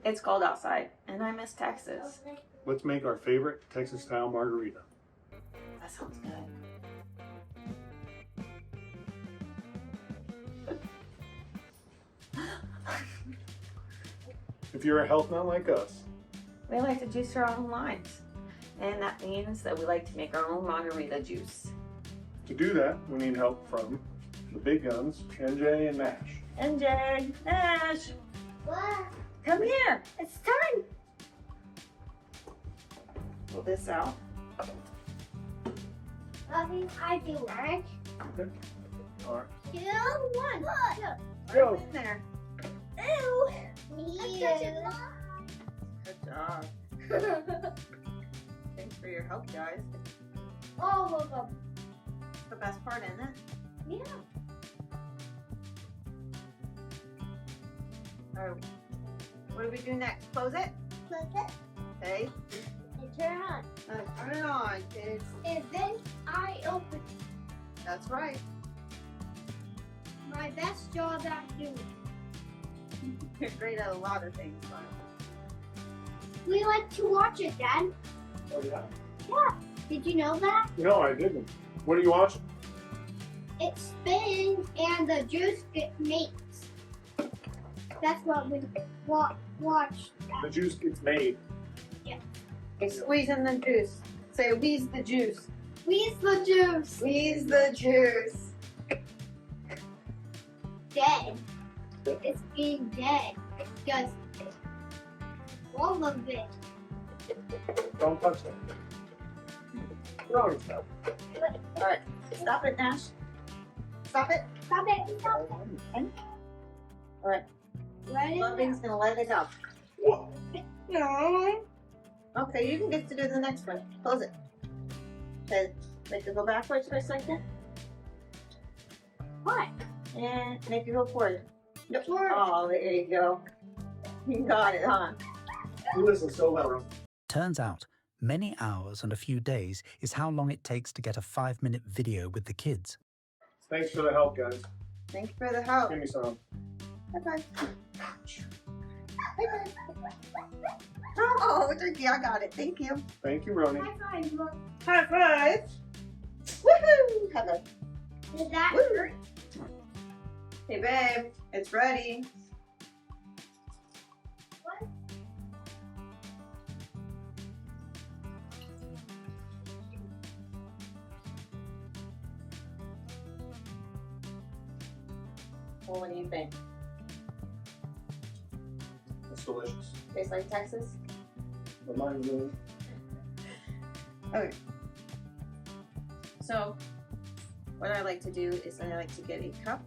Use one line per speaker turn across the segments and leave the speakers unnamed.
It's cold outside, and I miss Texas.
Let's make our favorite Texas-style margarita.
That sounds good.
If you're a health nut like us,
We like to juice our own limes, and that means that we like to make our own margarita juice.
to do that, we need help from the big guns, NJ and Nash.
NJ, Nash,
What?
come here. It's time. Pull this out.
Mommy, I do right.
Okay. All right.
2, 1.
Go.
In there.
Ew.
Good job. Thanks for your help, guys.
All of them.
The best part, isn't it?
Yeah.
All right. What do we do next? Close it?
Close it
Okay.
and turn on.
Turn it on, kids.
And then I open
That's right.
my best job at doing.
You're great at a lot of things, but
We like to watch it, Dad.
Oh, yeah?
Yeah. Did you know that?
No, I didn't. What are you watching?
It spins and the juice makes. That's what we watch.
The juice gets made.
okay, squeezing the juice. Say, wheeze the juice.
Squeeze the juice.
Squeeze the juice.
Dead. It's being dead. Because all of it.
Don't touch it. No, it's not.
All right. Stop it, Nash. Stop it.
Stop it. Stop it.
All right.
Let it
Loving's gonna let it out.
Whoa.
go.
Okay, you can get to do the next one. Close it. Okay, make it go backwards for a second.
What?
And make it go forward. Yep.
Forward.
Oh, there you go. You got it, huh?
You listen so loud.
Turns out, many hours and a few days is how long it takes to get a 5-minute video with the kids.
Thanks for the help, guys.
Thank you for the help.
Give me some.
Bye-bye. Bye-bye. Oh, turkey, I got it. Thank you.
Thank you, Roni.
High five, Mom.
High five. Woohoo! High five.
Did that
Woo.
hurt?
Hey, babe. It's ready.
What?
Well, what do you think?
It's delicious.
Tastes like Texas?
Reminds me.
Okay. So, what I like to do is I like to get a cup,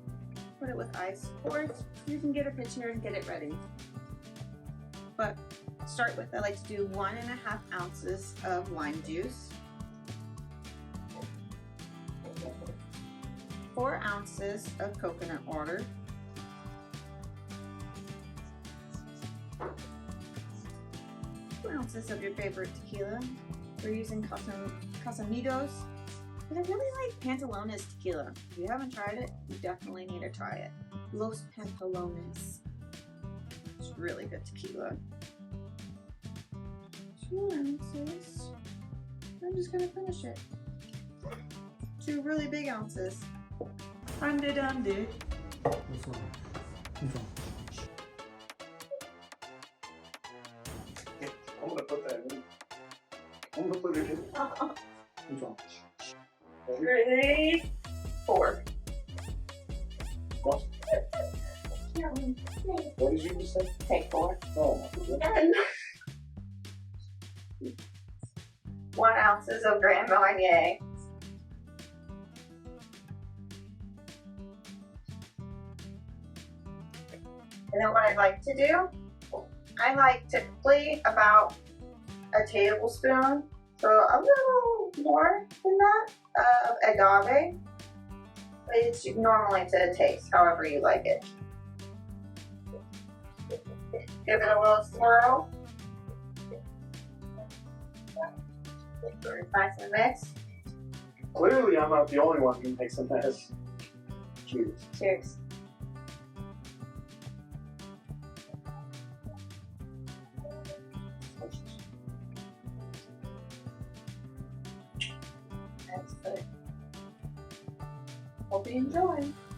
put it with ice, or you can get a pitcher and get it ready. But start with, I like to do 1.5 ounces of lime juice, 4 ounces of coconut water, 2 ounces of your favorite tequila. We're using Casamigos. But I really like Pantalones tequila. If you haven't tried it, you definitely need to try it. Los Pantalones. It's really good tequila. 2 ounces. I'm just gonna finish it. 2 really big ounces. Dum-de-dum-de.
I'm gonna put that in. I'm gonna put it in. What's wrong?
3, 4.
What? What did you just say?
Take 4.
Oh, my God.
1 ounces of Grand Marnier. And then what I like to do, I like typically about a tablespoon, so a little more than that, of agave. But it's normally to taste, however you like it. Give it a little swirl. Nice and mix.
Clearly, I'm not the only one who makes a mess. Cheers.
Cheers. Hope you enjoy.